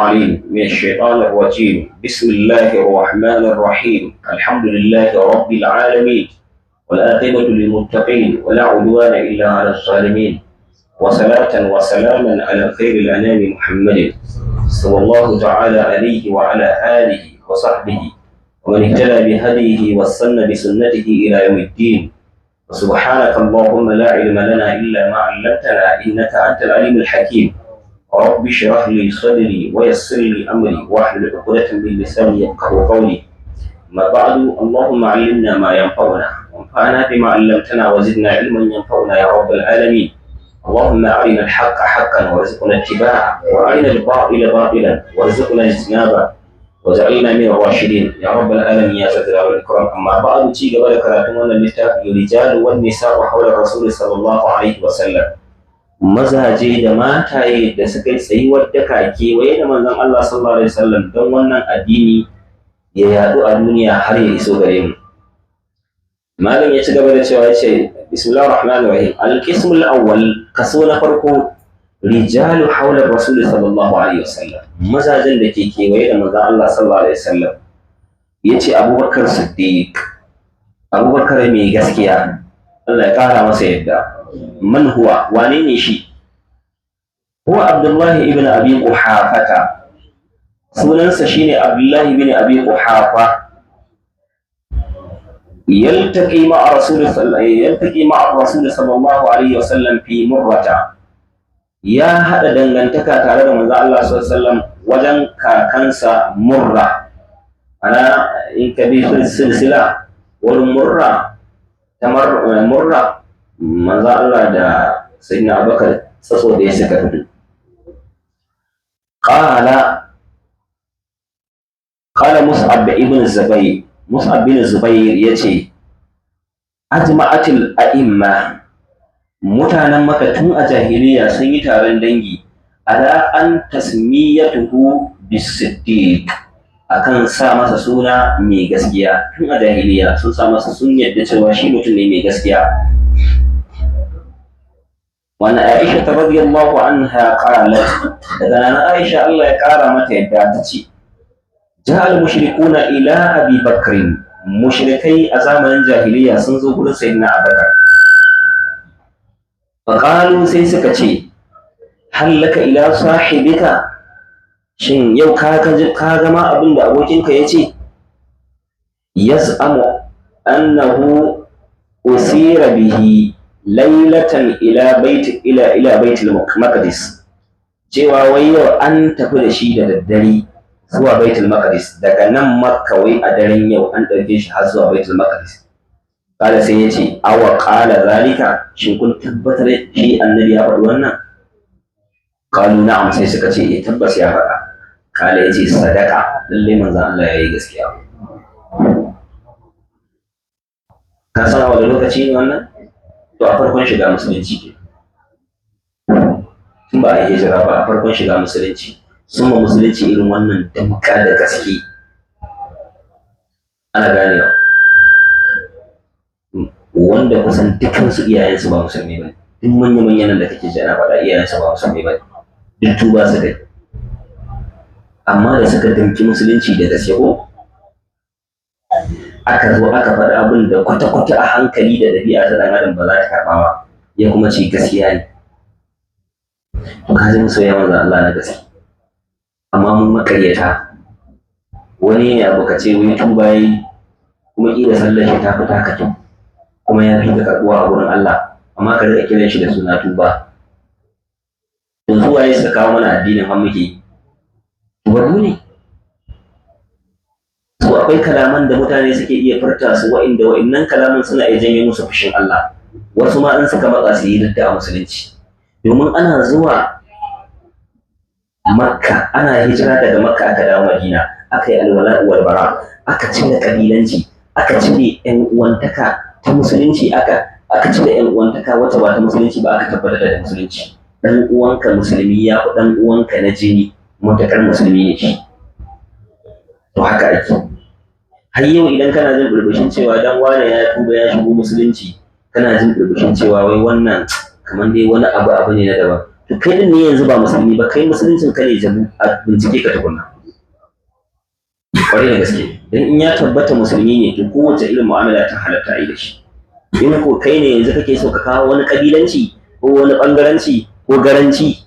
عليم من الشيطان الرجيم بسم الله الرحمن الرحيم الحمد لله رب العالمين والآخرة للمتقين ولا عدوان إلا على الظالمين وصلاة وسلاما على خير الأنام محمد صلى الله تعالى عليه وعلى آله وصحبه ومن اهتدى بهديه واستنى بسنته إلى يوم الدين وسبحانك اللهم لا علم لنا إلا ما علمتنا إنك أنت العليم الحكيم رب اشرح لي صدري ويسر لي امري واحلل عقدة من لساني يفقهوا قولي ما بعد اللهم علمنا ما ينفعنا وانفعنا بما علمتنا وزدنا علما ينفعنا يا رب العالمين اللهم ارنا الحق حقا وارزقنا اتباعه وارنا الباطل باطلا وارزقنا اجتنابه وجعلنا من الراشدين يا رب العالمين يا ذا الجلال والاكرام اما بعد تيجي قبل كراتون الرجال والنساء وحول الرسول صلى الله عليه وسلم mazaje da mataye da suka yi tsayuwar daka kewaye da manzon Allah sallallahu alaihi wasallam don wannan addini ya yadu a duniya har ya iso gare mu. Malam ya ci gaba da cewa yace bismillahir rahmanir rahim al-qism al-awwal kaso na farko rijalu hawla rasul sallallahu alaihi wasallam mazajen da ke kewaye da manzon Allah sallallahu alaihi wasallam yace Abubakar Siddiq Abubakar mai gaskiya Allah ya kara masa yadda من هو وانين شي هو عبد الله ابن ابي قحافه سننسى شيني عبد الله بن ابي قحافه يلتقي مع الرسول صلى الله عليه وسلم في مرة يا هذا dangantaka tare da manzo Allah sallallahu alaihi wasallam wajen kakansa murra ana in kabi silsila wal murra tamar murra manzo Allah da sayyidina Abubakar tsaso da ya saka fito qala Mus'ab bin Zubair yace ajma'atil a'imma mutanen Makka tun a jahiliya sun yi taron dangi ala an tasmiyatuhu bis-siddiq akan sa masa suna mai gaskiya tun a jahiliya sun yadda cewa shi mutum ne mai gaskiya وأن عائشة رضي الله عنها قالت إذا أنا عائشة الله يقارى متى يداتي جاء المشركون إلى أبي بكر مشركي أزامن الجاهلية سنزوه سيدنا أبي بكر فقالوا سيسكتي هل لك إلى صاحبك shin yau ka ga ma abin da abokinka ya ce yas'amu annahu usira bihi lailatan ila baitul maqdis cewa wai yau an tafi da shi da daddare zuwa baitul maqdis daga nan makka wai a daren yau an ɗauke shi har zuwa baitul maqdis kala sai yace awa qala zalika shin kun tabbatar shi annabi ya faɗi wannan qalu na'am sai suka ce tabbas ya faɗa kala yace sadaka lalle manzon Allah yayi gaskiya ka san a wani lokaci ne wannan to a farkon shiga musulunci ke tun ba a yi hijira ba a farkon shiga musulunci sun ma musulunci irin wannan damka da gaske ana ganewa wanda kusan dukansu iyayensu ba musulmi ba duk manya-manyan nan da kake ji ana faɗa iyayensu ba musulmi ba duk tuba su kai amma da suka damki musulunci da gaske ko aka zo aka faɗi abin da kwata-kwata a hankali da ɗabi'a ta ɗan adam ba za ta karɓa ba ya kuma ce gaskiya ne to ka ji masoya manzo Allah na gaske amma mun makaryata wani ne abu ka ce wai tuba yi kuma ƙila sallar shi ta fita ka kyau kuma ya fi ka karɓuwa a wurin Allah amma ka riƙa kiran shi da suna tuba yanzu waye suka kawo mana addinin har muke tuba ne to akwai kalaman da mutane suke iya furta su wa'annan kalaman suna iya janyo musu fushin Allah wasu ma in suka matsa su yi ridda a musulunci domin ana zuwa Makka ana hijira daga Makka aka dawo Madina aka yi alwala wal bara aka cire kabilanci aka cire ƴan uwantaka ta musulunci aka cire ƴan uwantaka wata ba ta musulunci ba aka tabbatar da musulunci dan uwanka musulmi ya fi dan uwanka na jini mutakar musulmi ne shi to haka ake har yau idan kana jin burbushin cewa dan wane ya tuba ya shigo musulunci kana jin burbushin cewa wai wannan kamar dai wani abu ne na daban to kai din ne yanzu ba musulmi ba, kai musuluncin ka ne jabu a bincike ka tukunna. Kwarai da gaske, dan in ya tabbata musulmi ne to kowace irin mu'amala ta halatta a yi da shi. In ko kai ne yanzu kake so ka kawo wani kabilanci ko wani bangaranci ko garanci,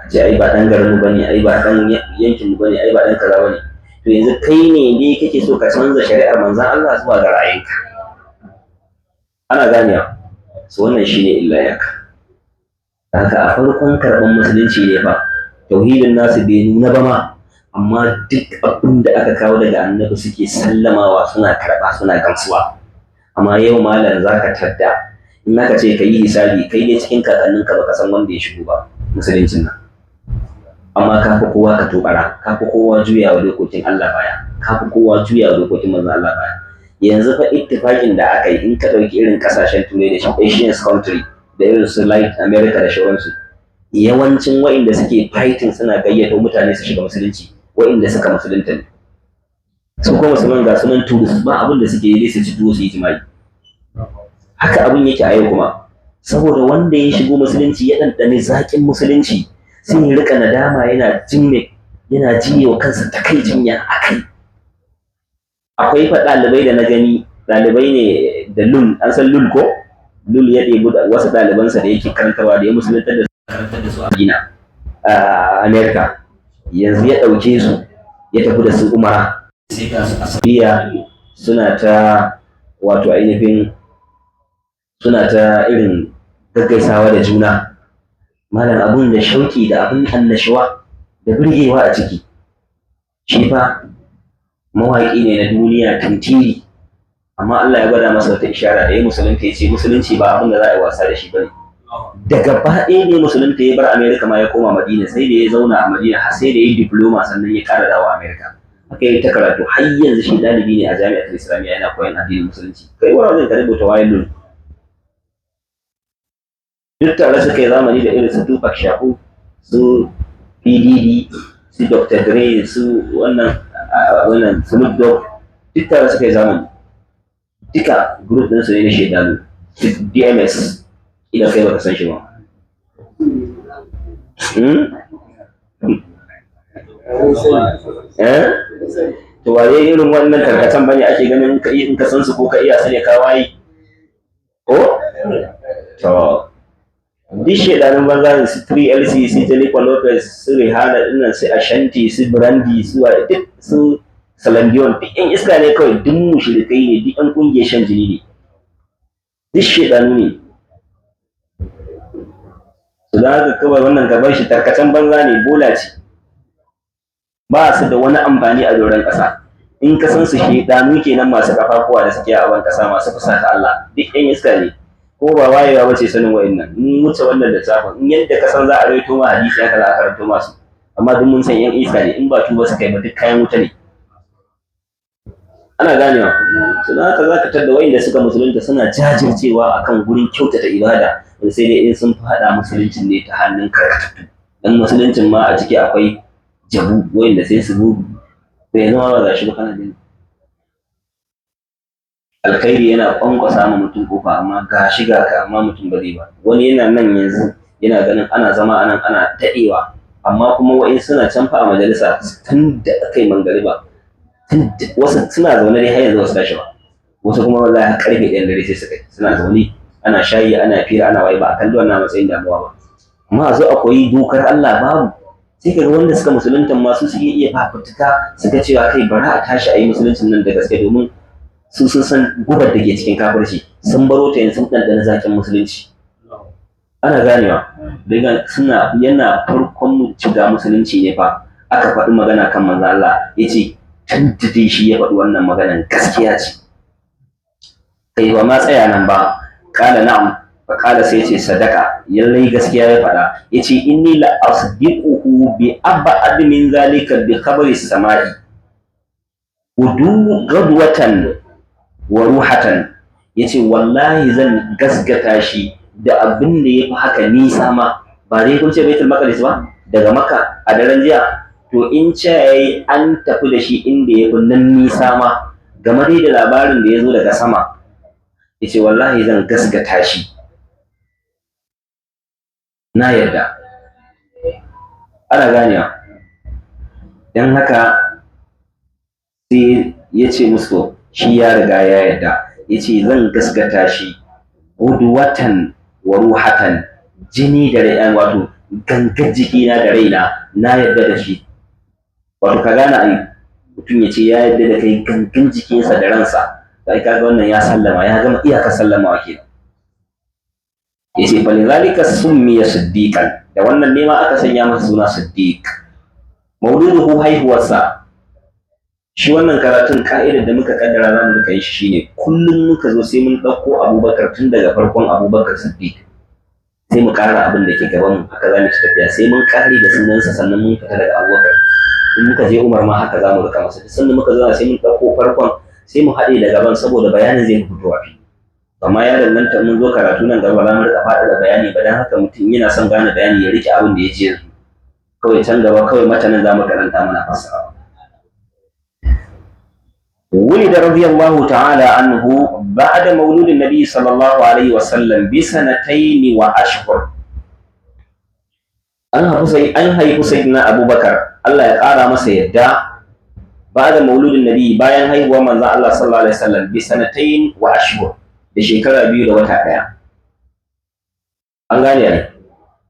ce ai ba dan garin mu bane, ai ba dan yankin mu bane, ai ba dan kaza bane, to yanzu kai ne kake so ka canza shari'ar manzon Allah zuwa ga ra'ayinka. Ana ganewa, so wannan shine illa yaka. Haka a farkon karɓar musulunci ne fa tauhidin nasu bai nuna ba ma, amma duk abin da aka kawo daga annabi suke sallamawa, suna karɓa, suna gamsuwa. Amma yau malam zaka tadda in aka ce ka yi hisabi, kai ne cikin kakanninka baka san wanda ya shigo ba musuluncin nan, amma ka fi kowa ka tobara, ka fi kowa juya wa dokokin Allah baya, ka fi kowa juya wa dokokin manzon Allah baya. Yanzu fa ittifaƙin da aka yi, in ka ɗauki irin ƙasashen turai da shi Asian country da irin su Latin America da shauransu, yawancin wa'inda suke fighting suna gayyato mutane su shiga musulunci wa'inda suka musulunta ne. Su kuma musulman ga sunan turist, ba abin da suke yi su ci tuwo su yi jima'i. Haka abin yake a yau kuma, saboda wanda ya shigo musulunci ya ɗanɗani zaƙin musulunci sai ya rika nadama, yana jiye wa kansa takaicin ya akai. Akwai fa ɗalibai da na gani, ɗalibai ne da lul, an san lul ko? Lul ya ɗebi wasu ɗalibansa da yake karantarwa da ya musuluntar da su a Madina a Amerika, yanzu ya ɗauke su ya tafi da su umara. Sai ga su a Saudiya suna ta wato ainihin suna ta irin gaggaisawa da juna. Malam abun da shauki da abun annashuwa da burgewa a ciki. Shi fa mawaƙi ne na duniya tantiri, amma Allah ya gwada masa wata ishara da ya musulunta, ya ce musulunci ba abin da za a yi wasa da shi bane. Daga ɗaya ne musulunta ya bar Amerika ma ya koma Madina, sai da ya zauna a Madina har sai da ya yi diploma sannan ya ƙara dawo Amerika. Haka yi ta karatu har yanzu shi ɗalibi ne a jami'ar Islamiyya yana koyon addinin musulunci. Kai wani zai ka rubuta wayan duk tare suka yi zamani da irin su Tupac Shakur, su PDD, su Dr. Dre, su wannan Snoop Dogg, duk tare suka yi zamani. Duka group ɗinsu ne na shaidanu, DMS, idan kai baka san shi ba. To waye irin wannan karkatan bane ake ganin in ka san su ko ka iya su ne ka waye? Ko? To duk shaidanun banza su 3LC, su Jennifer Lopez, su Rihanna dinnan, su Ashanti, su Brandy, su duk su Salandiyon, duk yan iska ne kawai, duk mushrikai ne, duk yan kungiyar shan jini ne, duk shaidanu ne. Su da haka kawai wannan gaban shi tarkacen banza ne, bola ce, ba su da wani amfani a doron ƙasa. In ka san su shaidanu kenan masu kafafuwa da suke a ban ƙasa, masu fusata Allah, duk yan iska ne. Ko ba wayewa bace sanin wa'annan, in wuce wannan da tsafin, in yadda ka san za a rawaito ma hadisi haka za a karanto masu, amma duk mun san yan iska ne, in ba tuba suka yi ba duk kayan wuta ne. Ana ganewa, su da haka za ka tadda wa'inda suka musulunta suna jajircewa akan gurin kyautata ibada, sai dai in sun faɗa musuluncin ne ta hannun karatu. Dan musuluncin ma a ciki akwai jabu, wa'inda sai su bu bai zama ba za shi ba, kana gani. Alkhairi yana kwankwasa ma mutum kofa, amma ga shiga ka amma mutum ba zai ba. Wani yana nan yanzu yana ganin ana zama anan ana daɗewa, amma kuma wa'in suna can fa a majalisa tun da aka yi mangariba, wasu suna zaune dai har yanzu wasu tashi ba, wasu kuma wallahi har karfe 1 dare sai su kai suna zaune, ana shayi ana fira ana waye, ba a kalli wannan matsayin damuwa ba. Amma a zo a koyi dokar Allah babu, sai kaga wanda suka musulunta masu su iya fafutuka su ga cewa kai bari a tashi a yi musuluncin nan da gaske, domin su sun san gubar da ke cikin kafirci, sun baro ta yanzu sun ɗanɗana zakin musulunci. Ana ganewa, daga suna yana farkon shiga musulunci ne fa aka faɗi magana kan manzo Allah, ya ce tantance shi ya faɗi wannan maganan gaskiya ce. Kai ba ma tsaya nan ba, kala na'am, fa kala sai ce sadaka, yallai gaskiya ya faɗa, ya ce inni la asdiquhu bi ab'ad min zalika bi khabari samai gadwatan wa ruhatan, yace wallahi zan gasgata shi da abin da yafi haka nisa ma. Ba dai kun ce Baitul Maqdis ba daga Makka a daren jiya, to in ce yayi an tafi da shi inda yafi nan nisa ma, game dai da labarin da ya zo daga sama, yace wallahi zan gasgata shi na yarda. Ana ganewa. Dan haka sai ya ce musu shi ya riga ya yarda, ya ce zan gaskata shi watan wa ruhatan, jini da rai, wato gangar jikina da raina na yarda da shi. Wato ka gane ai, mutum ya ce ya yarda da kai gangan jikinsa da ransa, sai kaga wannan ya sallama, ya gama iyakar sallamawa kenan. Ya ce fa lidhalika summiya siddiqan, da wannan ne ma aka sanya masa suna siddiq. Mauluduhu haihuwarsa. Shi wannan karatun ka'idar da muka kaddara za mu rika yi shi shine kullum muka zo sai mun ɗauko Abubakar tun daga farkon Abubakar Siddiq, sai mu ƙara abin da ke gaban mu, haka za mu ci tafiya sai mun ƙare da sunansa sannan mun fita daga Abubakar. In muka je Umar ma haka za mu rika masa, duk sanda muka zauna sai mun ɗauko farkon sai mu haɗe da gaban saboda bayanin zai fito a fili. Amma ya danganta mun zo karatu nan gaba za mu rika faɗa da bayani ba, dan haka mutum yana son gane bayani ya rike abin da ya ji yanzu, kawai can gaba kawai matanin za mu karanta mana fassara. ولد رضي الله تعالى عنه بعد مولود النبي صلى الله عليه وسلم بسنتين وأشهر. أن هي سيدنا أبو بكر الله يقارى ما سيدا بعد مولود النبي باين هي ومن الله صلى الله عليه وسلم بسنتين وأشهر، بشكل بيو لو تاعي. An gane ne,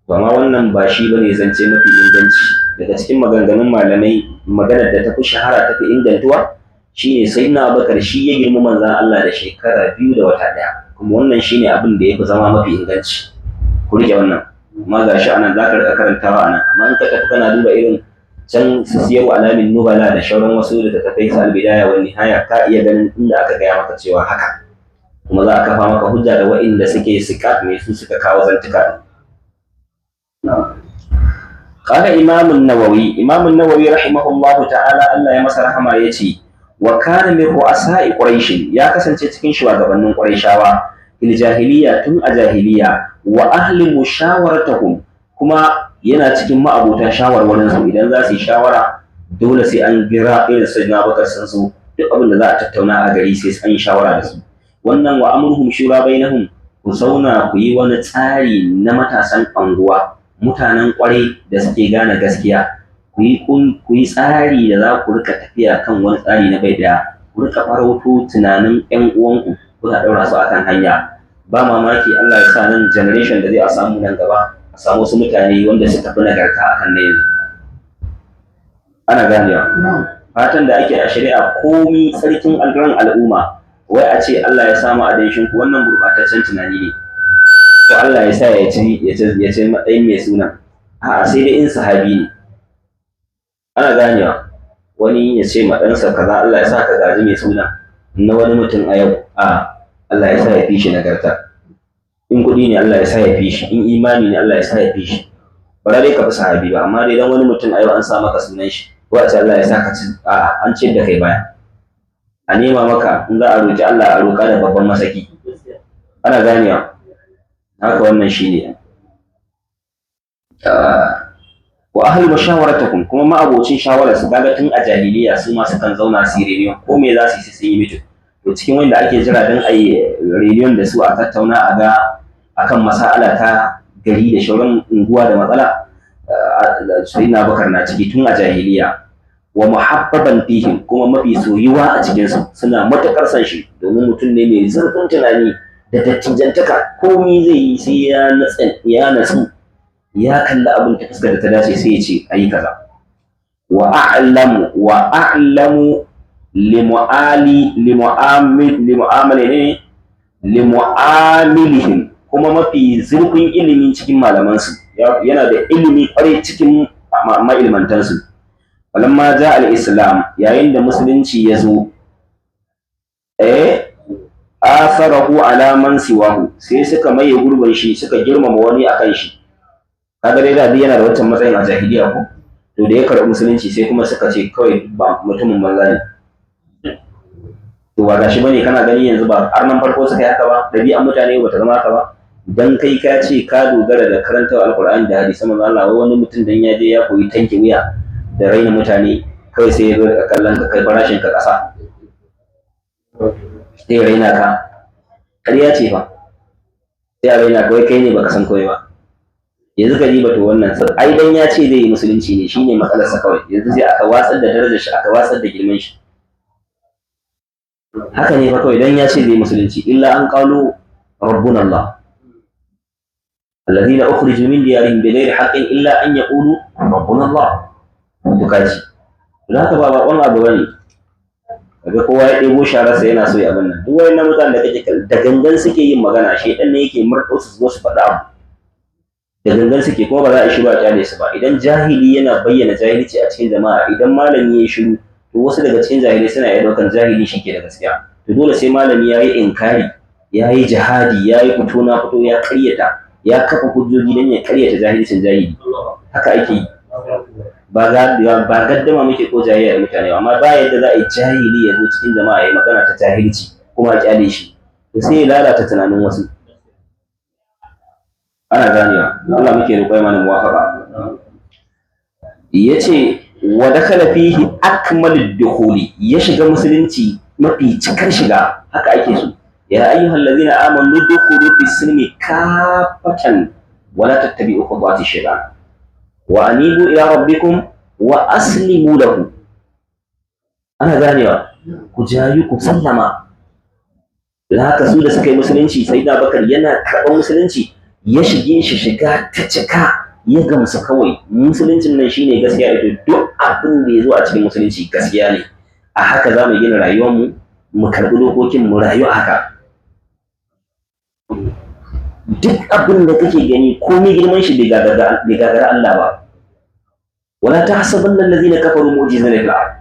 to amma wannan ba shi bane zance mafi inganci daga cikin maganganun malamai. Maganar da ta fi shahara ta fi ingantuwa shine sayyidina Abubakar shi ya girma manzon Allah da shekara 2 da wata 1, kuma wannan shine abin da yafi zama mafi inganci. Ku rike wannan, amma ga shi anan zaka rika karantawa anan, amma in ka tafi kana duba irin can su siyar alamin nubala da shauran wasu da ta kai su albidaya wa nihaya, ka iya ganin inda aka gaya maka cewa haka, kuma za a kafa maka hujja da wa'inda suke sikat mai su suka kawo zantuka. قال إمام النووي رحمه الله تعالى الله يمسى رحمه يتي وكان من رؤساء قريش، يا كسنتي cikin shugabannin Qurayshawa fil jahiliya, tun a jahiliya, wa ahli mushawaratuhum, kuma yana cikin ma'abota shawarwarin su. Idan za su yi shawara dole sai an gira irin sayyidina Abubakar sun zo, duk abin da za a tattauna a gari sai an yi shawara da su. Wannan wa amruhum shura bainahum, ku zauna ku yi wani tsari na matasan anguwa, mutanen kwarai da suke gane gaskiya, ku yi tsari da za ku rika tafiya kan wani tsari na bai daya, ku rika farauto tunanin ƴan uwanku kuna ɗaura su akan hanya. Ba mamaki Allah ya sa nan generation da zai a samu nan gaba a samu wasu mutane wanda suka fi nagarta akan na yanzu. Ana ganewa. Fatan da ake a shari'a komi tsarkin algaran al'umma, wai a ce Allah ya samu adanshin ku wannan gurbataccen tunani ne, ko Allah ya sa ya ci matsayin mai suna. A'a, sai dai in sahabi ne. Ana ganewa. Wani ya ce ma ɗansa kaza Allah ya sa ka gaji mai suna na wani mutum a yau, Allah ya sa ya fi shi nagarta. In kuɗi ne Allah ya sa ya fi shi, in imani ne Allah ya sa ya fi shi. Ba dai ka fi sahabi ba, amma dai dan wani mutum a yau an sa maka sunan shi, wace Allah ya sa ka ci, an ce da kai baya. A nema maka, in za a roƙi Allah a roƙa da babban masaki. Ana ganewa. Haka wannan shi ne. Wa ahli mushawaratukum, kuma ma'abocin shawara su kaga tun a jahiliya su ma sukan zauna su yi reunion, ko me za su yi sun yi mitin. To cikin wanda ake jira don a yi reunion da su a tattauna a ga akan mas'ala ta gari da shauran unguwa da matsala, sayyidina Abubakar na ciki tun a jahiliya. Wa muhabbaban fihim, kuma mafi soyuwa a cikin su, suna matakar san shi domin mutum ne mai zurfin tunani da dattijantaka. Komai zai yi sai ya natsu, ya kalli abin ta fuskar da ta dace sai ya ce ayi kaza. Wa a'lamu limu'amilihim, kuma mafi zurfin ilimin cikin malamansu, yana da ilimi kwarai cikin ma'ilmantansu. Falamma ja al-islam, yayin da musulunci ya zo, asarahu ala man siwahu, sai suka maye gurbin shi, suka girmama wani akan shi. Kaga dai da yana da wancan matsayin a jahiliya ko, to da ya karɓi musulunci sai kuma suka ce kawai ba mutumin banza ne. To ba gashi bane, kana gani yanzu ba har nan farko suka yi haka ba, ɗabi'an mutane ba ta zama haka ba. Dan kai ka ce ka dogara da karantar alkur'ani da hadisi manzo Allah, wani mutum dan ya je ya koyi tanke wuya da raina mutane, kawai sai ya zo da kallon ka kai farashin ka ƙasa, sai ya raina ka. Ƙarya ce fa, sai a raina kawai kai ne baka san kawai ba. yanzu ka riba to wannan ai dan ya ce zai yi musulunci ne shine matsalarsa kawai, yanzu sai aka watsar da darajar shi, aka watsar da girman shi. haka ne fa kawai dan ya ce zai musulunci, illa an qalu rabbuna Allah alladhina ukhriju min diyarihim bighayri haqqin illa an yaqulu rabbuna Allah. to kaji dan haka ba bakon abu bane kaga kowa ya ɗebo shararsa yana so ya abin nan. duk wayannan mutanen da kake da gangan suke yin magana, shedan ne yake murɗo su zo su faɗa abu da gangan suke, kuma ba za a shiru a kyale su ba. Idan jahili yana bayyana jahilci a cikin jama'a, idan malami ya shiru, to wasu daga cikin jahilai suna iya ɗaukar jahili shi ke da gaskiya. To dole sai malami ya yi inkari, ya yi jihadi, ya yi fito na fito, ya karyata, ya kafa hujjoji don ya karyata jahilcin jahili. haka ake yi. ba gaddama muke ko jahiliya da mutane, amma ba yadda za a yi jahili ya zo cikin jama'a ya magana ta jahilci kuma a kyale shi, to sai ya lalata tunanin wasu. ana ganewa. Allah muke roƙo mana muwafaqa. yace wa dakhala fihi akmalud dukhuli, ya shiga musulunci mafi cikar shiga. haka ake so. ya ayyuhal ladina amanu dukhulu fis silmi kafatan wa la tattabi'u khutuwati shaytan wa anibu ila rabbikum wa aslimu lahu. ana ganewa, ku jayu ku sallama. da haka su da suka yi musulunci, sayyidina Bakar yana karɓar musulunci, ya shige shi shiga ta cika, ya gamsu kawai musuluncin nan shine gaskiya. ito duk abin da ya zo a cikin musulunci gaskiya ne, a haka za mu gina rayuwarmu, mu karɓi dokokin mu rayu a haka. duk abin da kake gani komai girman shi bai gagara Allah ba. wala tahsabanna allazina kafaru mu'jizina fil ard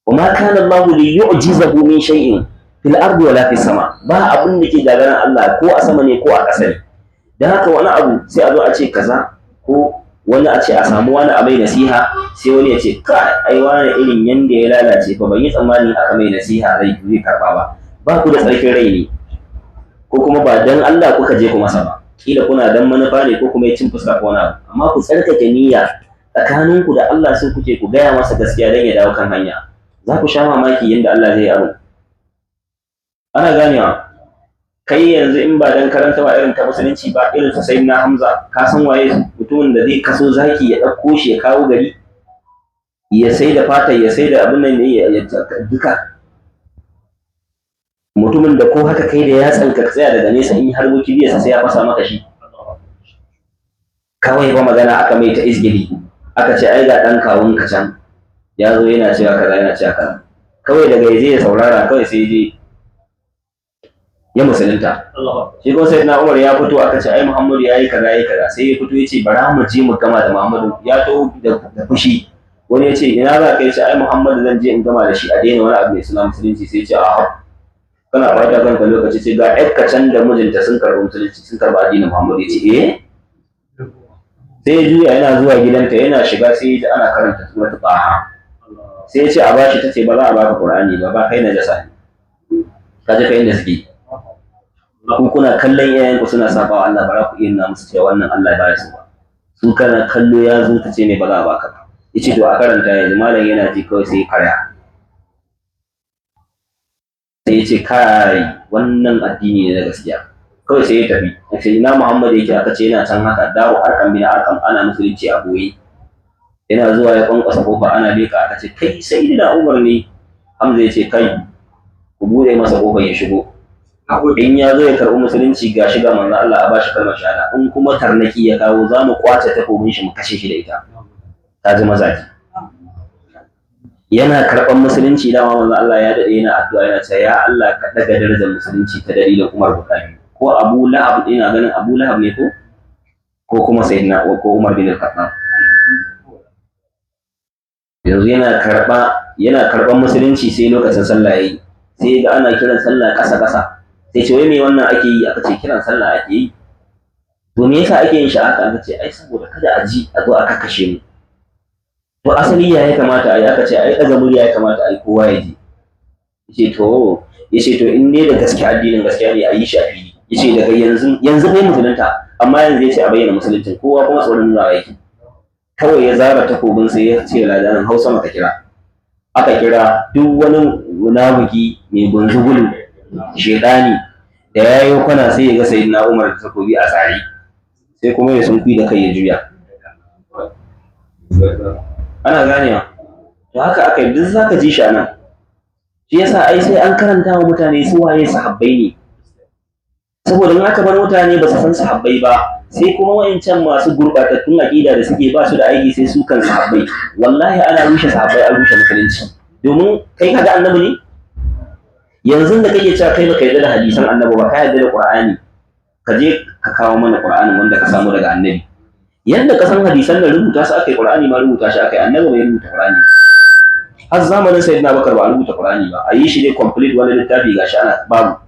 wa ma kana Allah li yu'jizahu min shay'in fil ardi wala fis sama. ba abin da ke gagaran Allah, ko a sama ne ko a ƙasa ne. dan haka wani abu sai a zo a ce kaza, ko wani a ce a samu wani a mai nasiha, sai wani ya ce kai ai wani irin yanda ya lalace fa ban yi tsammani aka mai nasiha zai karba ba. ba ku da tsarkin rai ne, ko kuma ba dan Allah kuka je ku masa ba, kila kuna dan manufa ne ko kuma ya cin fuska ko wani abu. amma ku tsarkake niyya tsakaninku da Allah, sai kuke ku gaya masa gaskiya dan ya dawo kan hanya. za ku sha mamaki yadda Allah zai abu. ana ganewa. kai yanzu in ba dan karanta ba irin ta musulunci ba, irin su sayyidina Hamza, ka san waye mutumin da zai kaso zaki ya ɗauko shi ya kawo gari, ya sai da fata, ya sai da abin nan ne ya duka. mutumin da ko haka kai da ya tsanka tsaya daga nesa, in har wuki biyarsa sai ya fasa maka shi. kawai ba magana aka mai ta izgili, aka ce ai ga ɗan kawun ka can ya zo yana cewa kaza yana cewa kaza, kawai daga yaje ya saurara, kawai sai je ya musulunta. shi kuma sai na Umar ya fito, aka ce ai Muhammadu ya yi kaza sai ya fito ya ce bara mu je mu gama da Muhammadu. ya to da fushi, wani ya ce ina za ka yi? shi ai Muhammadu zan je in gama da shi a daina wani abu mai suna musulunci. sai ya ce a kana fata kanka lokaci, ce ga ƴarka can da mijinta sun karɓi musulunci, sun karɓi addinin Muhammadu. ya ce sai ya juya yana zuwa gidanta, yana shiga sai ya ji ana karanta suratul Taha. sai ya ce a bashi, ta ce ba za a baka Qur'ani ba kai najasa ne. ka ji kai inda suke. ku kuna kallon iyayenku suna sabawa Allah, ba za ku iya nuna musu cewa wannan Allah ba ya so ba. su kana kallo ya zo ta ce ne ba za a baka ba. yace to a karanta yanzu. malam yana ji kawai sai karya, sai ya ce kai wannan addini ne na gaskiya. kawai sai ya tafi. sai ina Muhammad yake? aka ce yana can haka dawo arkam bin arkam, ana musulunci a boye. yana zuwa ya kwankwasa kofa, ana leka, aka ce kai sayyidina Umar ne. Hamza ya ce kai ku bude masa kofar ya shigo. in ya zo ya karɓi musulunci ga shiga manzo Allah a bashi kalmar shahada, in kuma tarnaki ya kawo za mu kwace takobin shi mu kashe shi da ita. ta ji mazaji. yana karɓar musulunci, dama manzo Allah ya dade yana addu'a, yana cewa ya Allah ka daga darajar musulunci ta dalilin Umar Bukhari, ko Abu Lahab. ina ganin Abu Lahab ne ko kuma sayyidina ko Umar bin Khattab. yanzu yana karɓar musulunci, sai lokacin sallah yayi, sai ga ana kiran sallah ƙasa sai ce wai me wannan ake yi? aka ce kiran sallah ake yi. to me yasa ake yin shi haka? aka ce ai saboda kada a ji a zo a kakkashe mu. to asali ya kamata a yi? aka ce ai daga murya ya kamata a yi, kowa ya ji. yace to in dai da gaske addinin gaskiya ne a yi shi a fili. yace daga yanzu bai musulunta, amma yanzu yace a bayyana musuluncin, kowa kuma tsoron nuna yake. kawai ya zara takobin sai ya ce ladanin Hausa maka kira. aka kira duk wani munafiki mai gunzugulu shedani da yayi kwana, sai ya ga sayyidina Umar da takobi a tsari, sai kuma ya sunkuyi da kai ya juya. Ana ganewa to haka aka yi duk zaka ji shi a nan. Shi yasa ai sai an karanta wa mutane su waye sahabbai ne, saboda in aka bar mutane ba su san sahabbai ba sai kuma wayancan masu gurɓatattun aƙida da suke ba su da aiki sai su kan sahabbai. Wallahi ana rushe sahabbai, an rushe musulunci. Domin kai kaga annabi ne, yanzu da kake cewa kai baka yarda da hadisan annabi ba, ka yarda da Qur'ani, ka je ka kawo mana Qur'anin wanda ka samu daga annabi. Yanda ka san hadisan da rubuta su akai, Qur'ani ma rubuta shi akai, annabi bai rubuta Qur'ani. Har zamanin Sayyidina Bakar ba a rubuta Qur'ani ba, a yi shi ne complete wani littafi gashi ana babu.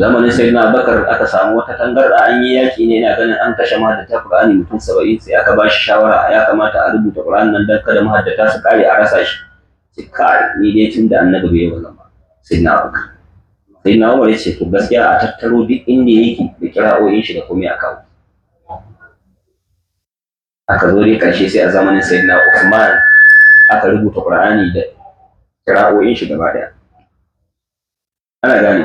Zamanin Sayyidina Bakar aka samu wata tangarda, an yi yaki ne, ina ganin an kashe mahaddata Qur'ani mutum 70, sai aka ba shi shawara ya kamata a rubuta Qur'ani nan dan kada mahaddata su kare a rasa shi. Sai kai ni dai tun da annabi bai yi wannan ba. Sayyidina Bakar, Sayyidina Umar ya ce to gaskiya a tattaro duk inda yake da kira'o'in shi da komai a kawo. Aka zo dai karshe sai a zamanin Sayyidina Uthman aka rubuta Qur'ani da kira'o'in shi gaba daya. Ana gane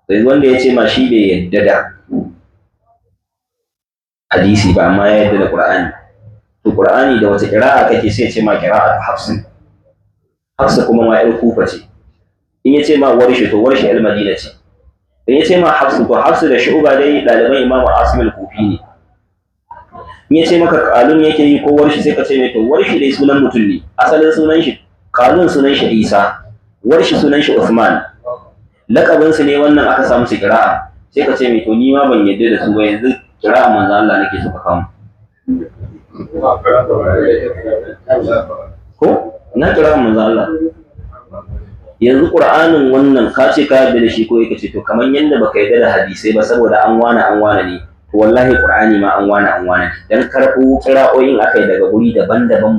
sai wanda ya ce ma shi bai yadda da hadisi ba amma ya yadda da Qur'ani, to Qur'ani da wata qira'a kake sai ya ce ma qira'at Hafs. Hafs kuma ma ƴar Kufa ce. In ya ce ma Warshi to Warshi al-Madina ce. In ya ce ma Hafs to Hafs da Shu'ba dai ɗaliban Imam Asim al-Kufi ne. In ya ce maka Qalun yake yi ko Warshi sai ka ce mai to Warshi dai sunan mutum ne, asalin sunan shi Qalun, sunan shi Isa, Warshi sunan shi Uthman. Lakabinsu ne wannan aka samu su kira'a, sai ka ce mai to ni ma ban yadda da su ba, yanzu kira'a manzo Allah nake so ka kawo. Ko na kira'a manzo Allah yanzu Qur'anin wannan ka ce ka yadda da shi ko yake ce to kamar yanda baka yadda da hadisai ba saboda an wana ne, to wallahi Qur'ani ma an wana ne, dan karɓo kira'o'in akai daga guri daban-daban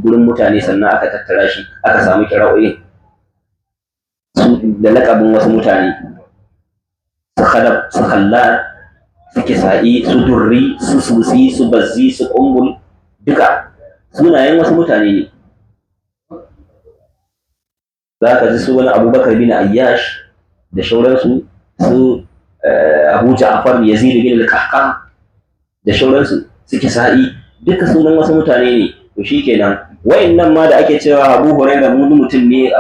gurin mutane sannan aka tattara shi aka samu kira'o'in da lakabin wasu mutane, su Khalaf, su Khallad, su Kisa'i, su Durri, su Susi, su Bazzi, su Umbul, duka sunayen wasu mutane ne. Za ka ji su wani Abubakar bin Ayyash da shauransu, su Abu Ja'far Yazid bin al-Qahqah da shauransu, su Kisa'i, duka sunan wasu mutane ne. To shikenan wayannan ma da ake cewa Abu Hurairah mutum ne,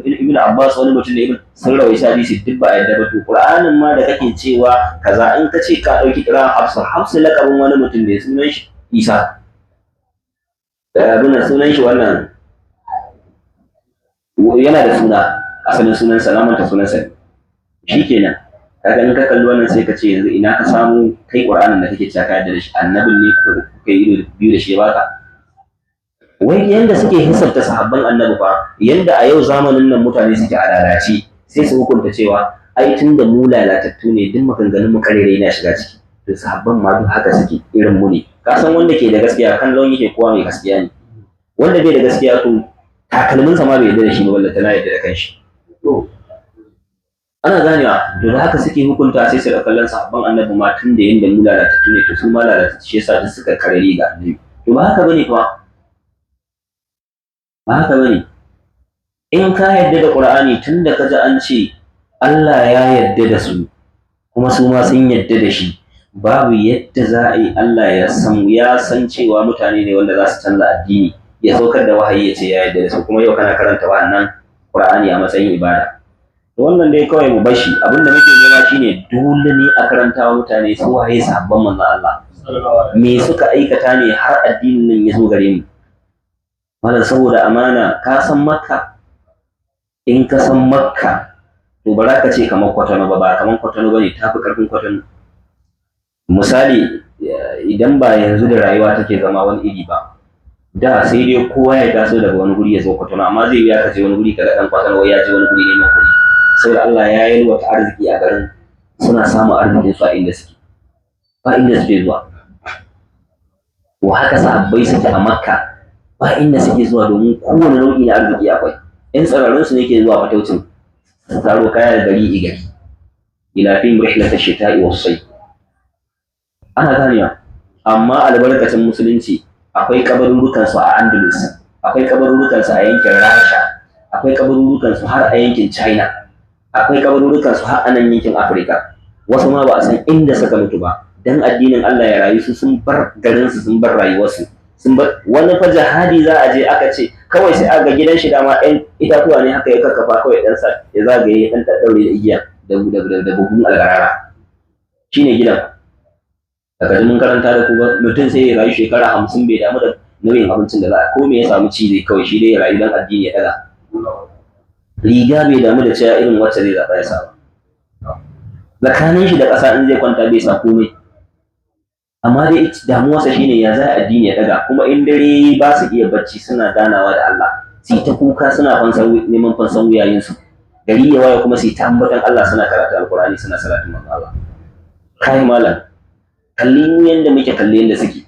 Ibn Abbas wani mutum ne, sun rawaita hadisi duk ba a yadda ba. To Qur'anin ma da kake cewa kaza, in ka ce ka dauki kira Hafsa lakabin wani mutum ne, sunan shi Isa, sunan shi wannan yana da suna, asalin sunan salamanta sunan sa. Shikenan kaga in ka kalli wannan sai ka ce yanzu ina ka samu kai Qur'anin da kake cewa ka yadda da shi, annabin ne kai ido biyu da shi baka. Wai yanda suke hisabta sahabban annabi fa, yanda a yau zamanin nan mutane suke a lalace, sai su hukunta cewa ai tun da mu lalatattu ne duk maganganun mu karere yana shiga ciki, to sahabban ma duk haka suke irin mu ne. Ka san wanda ke da gaskiya kan lawan yake kowa mai gaskiya ne, wanda bai da gaskiya to takalmin sa ma bai yarda da shi ba, balle tana yarda da kanshi. To ana ganewa, to da haka suke hukunta sai su da kallon sahabban annabi ma tun da yanda mu lalatattu ne to su ma lalatattu, shi yasa duk suka karere ga annabi. To ba haka bane fa, ba haka bane. In ka yarda da Qur'ani tun da kaji an ce Allah ya yarda da su kuma su ma sun yarda da shi, babu yadda za a yi Allah ya san cewa mutane ne wanda za su canza addini, ya saukar da wahayi ya ce ya yarda da su, kuma yau kana karanta wannan Qur'ani a matsayin ibada. To wannan dai kawai mu bashi, abinda muke nema shine dole ne a karanta wa mutane su waye sahabban manzon Allah, me suka aikata ne har addinin nan ya zo gare mu. Malam saboda amana, ka san Makka, in ka san Makka to ba za ka ce kamar Kwatano ba kamar Kwatano bane, tafi karfin Kwatano. Misali idan ba yanzu da rayuwa take zama wani iri ba, da sai dai kowa ya taso daga wani guri ya zo Kwatano, amma zai biya ka je wani guri kaga dan Kwatano ya je wani guri neman kuɗi, saboda Allah ya yi wata arziki a garin, suna samun arzikin su a inda suke, ba inda suke zuwa. Wa haka sahabbai suke a Makka, ba inda suke zuwa domin kowane nau'i na arziki akwai. Yan tsararrun su ne ke zuwa fataucin, su taro kaya da gari gari, ila fi rihlatash shita'i was-sayf. Ana ganewa, amma albarkacin musulunci akwai kabarurrukan su a Andalus, akwai kabarurrukan su a yankin Rasha, akwai kabarurrukan su har a yankin China, akwai kabarurrukan su har a nan yankin Afirka. wasu ma ba a san inda suka mutu ba dan addinin Allah ya rayu, su sun bar garinsu, sun bar rayuwarsu, sun bar wani fa jihadi za a je, aka ce kawai sai aga gidan shi dama ɗan itatuwa ne haka ya kakkafa kawai ɗan sa ya zagaye ɗan ɗaɗɗaure da igiya da buhun algarara shine gidan. Daga mun karanta da kuma mutum sai ya rayu shekara 50 bai damu da nauyin abincin da za a ko me ya samu ci zai kawai shi dai ya rayu dan addini ya ɗaga. Riga bai damu da cewa irin wacce zai zaɓa ya sa ba. Tsakanin shi da ƙasa in zai kwanta bai sa komai. Amma dai damuwarsa shine ya za addini ya daga, kuma in dare ba su iya bacci suna ganawa da Allah, su ta kuka suna neman fansan wuyayensu, gari ya waye kuma su ta ambatan Allah suna karatu alkur'ani suna salatin manzo Allah. Kai malam, kalli mu yanda muke, kalli yanda suke,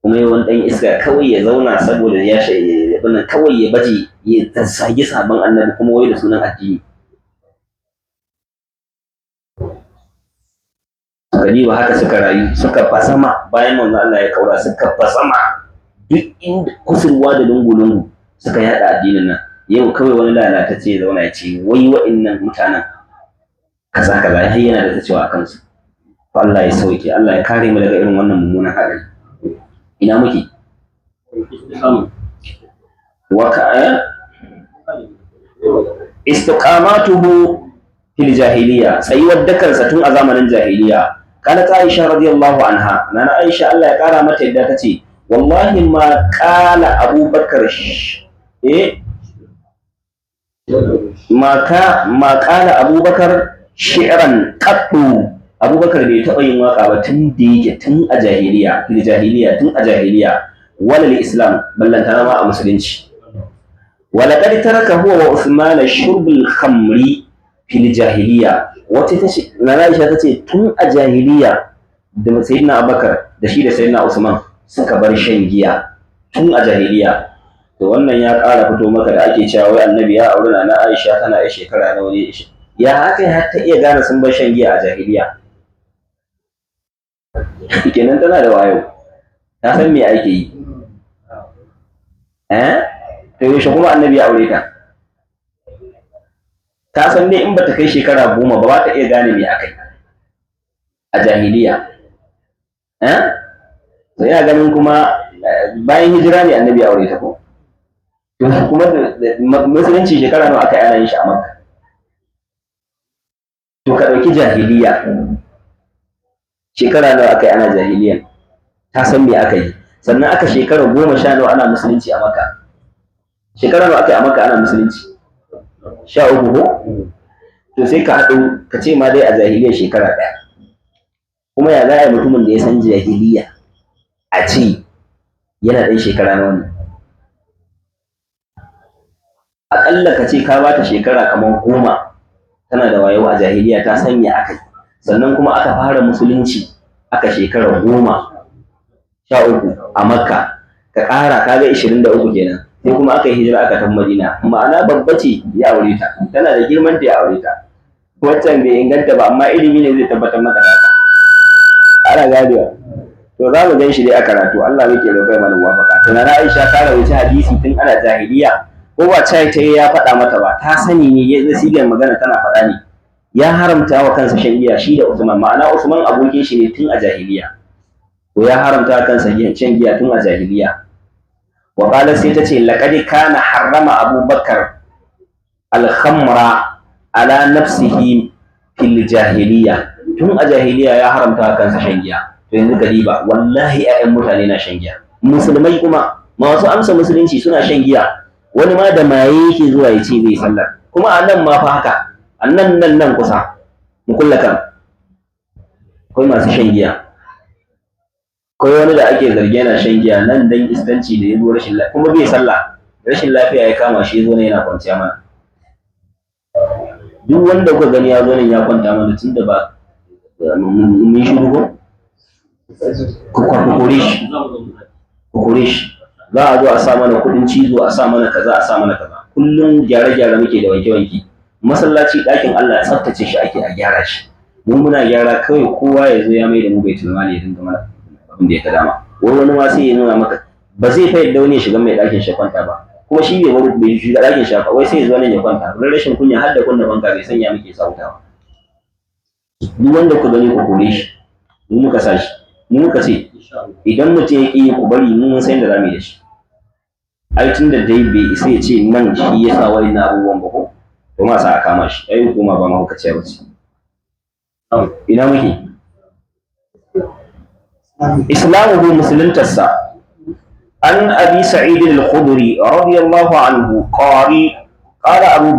kuma yawan dan iska kawai ya zauna saboda ya kawai ya baje ya tsage sabon annabi kuma wai da sunan addini. Gani ba haka suka rayu, suka fasama bayan manzo Allah ya kaura, suka fasama duk inda kusurwa da lungu-lungu suka yada addinin nan. Yau kawai wani lalatacce ya zauna ya ce wai wa'annan mutanen kaza kaza, har yana da ta cewa a kansu. Allah ya sauke, Allah ya kare mu daga irin wannan mummunan haɗari. Ina muke? Istiqamatuhu fil jahiliya, tsayuwar dakarsa tun a zamanin jahiliya. قالت عائشة رضي الله عنها، أنا عائشة الله يقرأ متى داتتي والله ما قال أبو بكر ما قال أبو بكر شعرا قط. أبو بكر بيتقي واقع تندي تن أجاهلية في الجاهلية تن أجاهلية ولا الإسلام بل لن تنام مسلمش. ولقد ترك هو وعثمان شرب الخمر في الجاهلية. Wata na Aisha ta ce tun a jahiliya da Sayyidina Abubakar da shi da Sayyidina Usman suka bar shan giya tun a jahiliya. To wannan ya ƙara fito maka da ake cewa wai annabi ya aure na Aisha tana yar shekara nawa ne, ya haka har ta iya gane sun bar shan giya a jahiliya. Kenan tana da wayo, ta san me ake yi. To yaushe kuma annabi ya aure ta? Ta san dai in bata kai shekara 10 ba ta iya gane me akai a jahiliya. To ya ganin kuma bayan hijira ne annabi ya aure ta ko? Kuma musulunci shekara nawa aka yana yin shi a Makka? To ka ɗauki jahiliya, shekara nawa aka yi ana jahiliyan, ta san me aka yi. Sannan aka shekara 10 nawa ana musulunci a Makka. Shekara nawa aka yi a Makka ana musulunci? 13 ko? To sai ka haɗu ka ce ma dai a jahiliya shekara 1. Kuma ya za a yi mutumin da ya san jahiliya a ce yana ɗan shekara nawa ne? Aƙalla ka ce ka bata shekara kamar 10 tana da wayo a jahiliya, ta san ya aka yi. Sannan kuma aka fara musulunci aka shekara 13 a Makka, ka ƙara ka ga 23 kenan. Sai kuma aka yi hijira aka tafi Madina, ma'ana babba ce ya aure ta, tana da girman ta ya aure ta. Waccan bai inganta ba amma ilimi ne zai tabbatar maka da haka. Ana ganewa. To za mu gan shi dai a karatu, Allah yake roƙai mana muwafaqa. Tunanin Aisha ta rawaita hadisi tun ana jahiliya, ko ba ta ya faɗa mata ba, ta sani ne ya sigar magana tana faɗa ne. Ya haramta wa kansa shan giya shi da Usman, ma'ana Usman abokin shi ne tun a jahiliya. To ya haramta kansa shan giya tun a jahiliya. وقال سيتتي لقد كان حرم أبو بكر الخمر على نفسه في الجاهلية. تون الجاهلية يا حرم تاكن سشنجيا. فين كذيبا والله أم متانينا شنجيا. مسلمي كما ما سو أمس مسلمين سنا شنجيا. wani ma da maye yake zuwa ya ce zai sallar, kuma a nan ma fa haka, a nan kusa mu kulla kan akwai masu shan giya. Akwai wani da ake zargi yana shan giya nan dan istanci da ya zo rashin lafiya, kuma bai sallah, rashin lafiya ya kama shi ya zo ne yana kwanciya mana. Duk wanda kuka gani ya zo nan ya kwanta mana tun da ba mun shiru ko ku kore shi. Za a zo a sa mana kuɗin cizo, a sa mana kaza, a sa mana kaza. Kullum gyare-gyare muke da wanke-wanke. Masallaci ɗakin Allah ya tsaftace shi ake a gyara shi. Mun muna gyara kawai kowa ya zo ya mai da mu baitul mali ya dinga mana abin da ya dama. Wani ma sai ya nuna maka ba zai fa yadda wani ya shiga mai ɗakin shi kwanta ba. Kuma shi bai shiga ɗakin shi wai sai ya zo nan ya kwanta. Rashin kunya har da kunna banka bai sanya muke sautawa. duk wanda ku gani ku kore shi, mu muka sa shi, mu muka ce idan mutum ya ƙi ku bari mu mun san da zamu yi da shi. Ai tun da dai bai isa ya ce nan shi ya sa wani na abubuwan ba ko to ma sa a kama shi, ai hukuma ba mahaukaciya ba ce. Ina muke? Islamuhu musuluntarsa. An abi sa'id al-khudri radiyallahu anhu qala Abu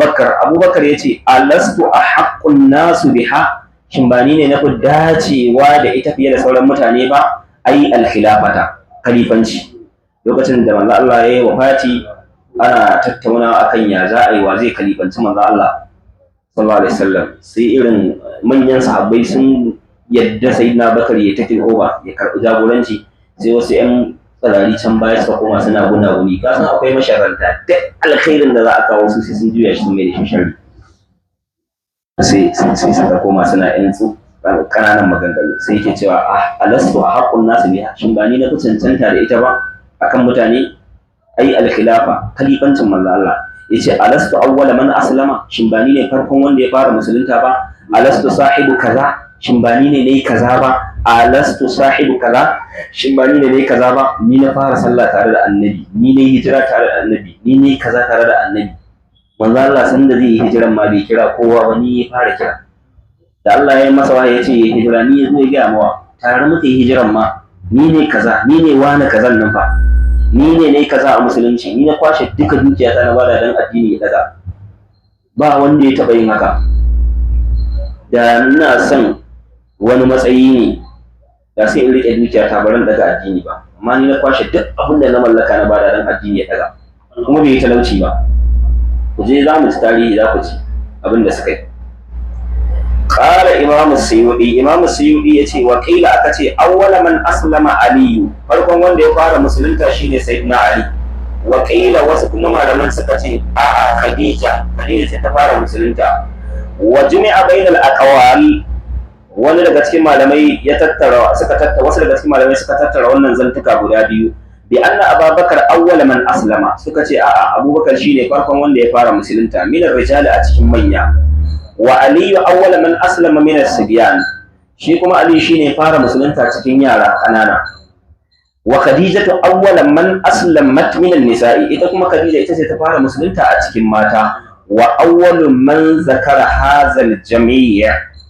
Bakar yace alastu ahaqqun nasu biha, shin ba ni ne na fi dacewa da ita fiye da sauran mutane ba? Ai al-khilafata, khalifanci. Lokacin da manzo Allah ya yi wafati ana tattaunawa akan ya za a yi wa zai khalifanci manzo Allah sallallahu alaihi wasallam, sai irin manyan sahabbai sun yadda sayyidina Bakar ya take over ya karɓi jagoranci, sai wasu 'yan tsirari can baya suka koma suna gunaguni. Ka san akwai masharanta, duk alkhairin da za a kawo su sai sun juya shi sun mai da shi sharri, sai suka koma suna 'yan ƙananan maganganu. Sai yake cewa alastu a haƙƙun nasu biha, shin ba ni na fi cancanta da ita ba akan mutane? Ai alkhilafa, khalifancin manzo Allah. Yace alastu awwala man aslama, shin ba ni ne farkon wanda ya fara musulunta ba? Alastu sahibu kaza, shin ba ni ne nayi kaza ba? Alastu sahibu kaza, shin ba ni ne nayi kaza ba? Ni na fara sallah tare da annabi, ni ne hijira tare da annabi, ni ne kaza tare da annabi. Manzo Allah san da zai yi hijiran ma bai kira kowa ba, ni ya fara kira. Da Allah ya yi masa wahayi yace ya hijira, ni ya zo ya ga mawa tare muka yi hijiran ma, ni ne kaza, ni ne wani kazan nan fa, ni ne nayi kaza a musulunci, ni na kwashe duka dukiyata na bada dan addini ya daga. Ba wanda ya taba yin haka. Da ina son wani matsayi ne da sai in rike dukiyata baran daga addini ba, amma ni na kwashe duk abin da na mallaka na bada dan addini ya daga, kuma bai yi talauci ba. Ku je za mu ci tarihi za ku ci abin da suka yi. Qala Imam Suyuti yace wa qila aka ce awwala man aslama Ali, farkon wanda ya fara musulunta shine Sayyidina Ali. Wa qila wasu kuma malaman suka ce a'a Khadija ce ta fara musulunta. Wa jumi'a bainal aqwal, wani daga cikin malamai wasu daga cikin malamai suka tattara wannan zantuka guda biyu, bi anna Abubakar awwala man aslama, suka ce a'a Abubakar shine farkon wanda ya fara musulunta min ar-rijali a cikin manya. Wa Aliyu awwala man aslama min as-sibyan, shi kuma Ali shine fara musulunta cikin yara kanana. Wa Khadijatu awwala man aslamat min an-nisa'i, ita kuma Khadija ita ce ta fara musulunta a cikin mata. Wa awwalu man zakara hazal jami',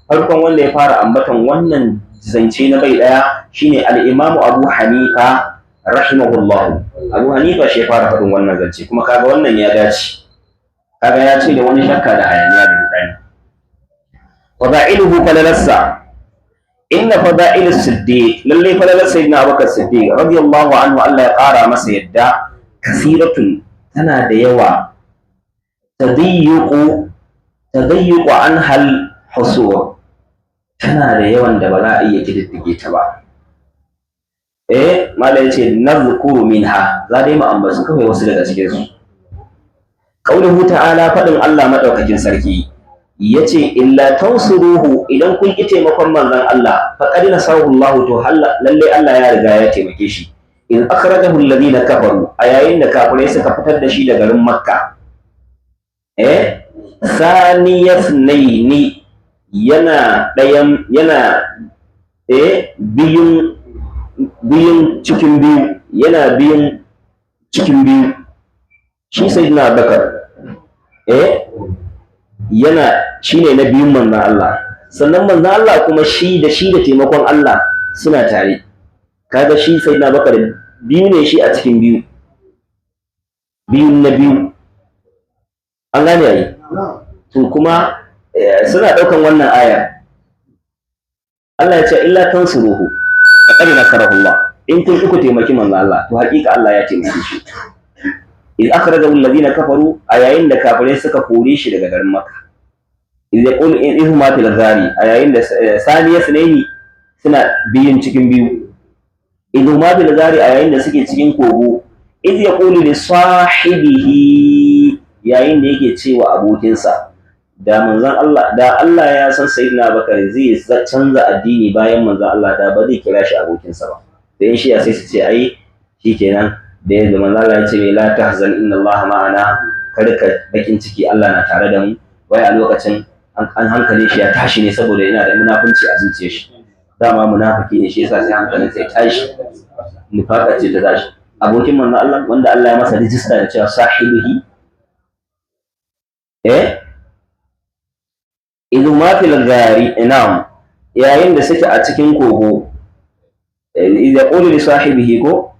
farkon wanda ya fara ambaton wannan zance na bai daya shine al-Imam Abu Hanifa rahimahullah. Abu Hanifa shi ya fara faɗin wannan zance, kuma kaga wannan ya dace, kaga ya ce da wani shakka da hayaniya da rudani. Fada'iluhu falalassa, inna fada'ilus siddiq, lalle falalar sayyidina Abubakar Siddiq radiyallahu anhu, Allah ya ƙara masa yadda, kasiratun, tana da yawa, tadayyuqu an hal husur, tana da yawan da ba za a iya kididdige ta ba. Malai yace nazkuru minha, za dai mu ambaci kawai wasu daga cikin su. Qauluhu ta'ala, fadin Allah madaukakin sarki yace illa tansuruhu, idan kun ki taimakon manzon Allah faqad nasarahu Allah, to lalle Allah ya riga ya taimake shi. In akhrajahu alladhina kafaru, a yayin da kafirai suka fitar da shi daga garin Makka. Saniyasnaini, yana biyun cikin biyu, yana biyun cikin biyu. Shi sayyidina Abubakar shine na biyun manzon Allah, sannan manzon Allah kuma shi da taimakon Allah suna tare. Kaga shi sayyidina Abubakar biyu ne shi a cikin biyu, biyun na biyu. An gane yayi? To kuma suna ɗaukan wannan aya. Allah ya ce illa tansuruhu faqad nasarahu Allah, in kun ku taimaki manzon Allah to haƙiƙa Allah ya taimake shi. إذ أخرجه الذين كفروا، أيين كافرين سكا كوريش daga garin Makka. إذ يقول إنهما في الغار، أيين ثانية اثنين suna biyun cikin biyu. إذ هما في الغار، أيين suke cikin kogo. إذ يقول لصاحبه، yayin da yake cewa abokinsa, da Allah ya san sayyidina Abubakar zai canza addini bayan manzon Allah, da ba zai kira shi abokinsa ba. Da shi sai su ce ai shikenan, da yadda manzo Allah ya ce la tahzan inna Allah ma'ana, kada ka bakin ciki Allah na tare da mu. Wai a lokacin an hankalin shi ya tashi ne saboda yana da munafunci a zuciyar shi, dama munafiki ne shi yasa sai hankalin sai tashi, nifaka ce ta tashi. Abokin manzon Allah wanda Allah ya masa rijista da cewa sahibihi idu ma fil gari na'am, yayin da suke a cikin kogo, idza qulu li sahibihi ko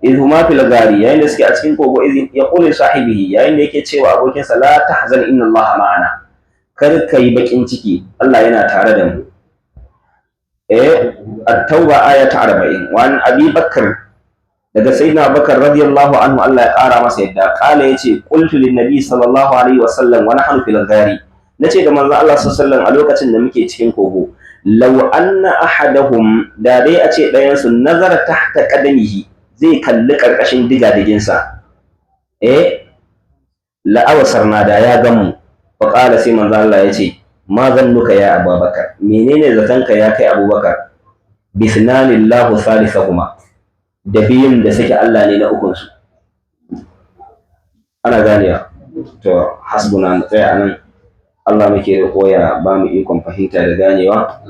idu ma fil gari, yayin da suke a cikin kogo, idza yaqulu li sahibihi, yayin da yake cewa abokinsa la tahzan inna Allah ma'ana, kar kai bakin ciki Allah yana tare da mu. At-tauba aya ta 40. Wa an Abi Bakr, daga sayyidina Bakar radiyallahu anhu Allah ya kara masa yadda, kala yace qultu lin nabi sallallahu alaihi wasallam wa nahnu fil gari, nace da manzo Allah sallallahu alaihi wasallam a lokacin da muke cikin kogo, law anna ahadahum, da dai a ce ɗayan su nazara tahta qadamihi, zai kalli karkashin digadigin sa, la awsarna, da ya gamu. Fa qala, sai manzo Allah yace ma zannuka ya Abubakar, menene zatanka ya kai Abubakar, bisnanillahu thalithahuma, da biyun da suke Allah ne na ukunsu. Ana ganiya to hasbuna, tsaya anan. Allah muke roƙo ya ba mu ikon fahimta da ganewa,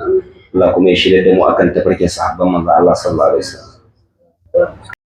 Allah kuma ya shirya da mu akan tafarkin sahabban manzo Allah sallallahu alaihi wasallam.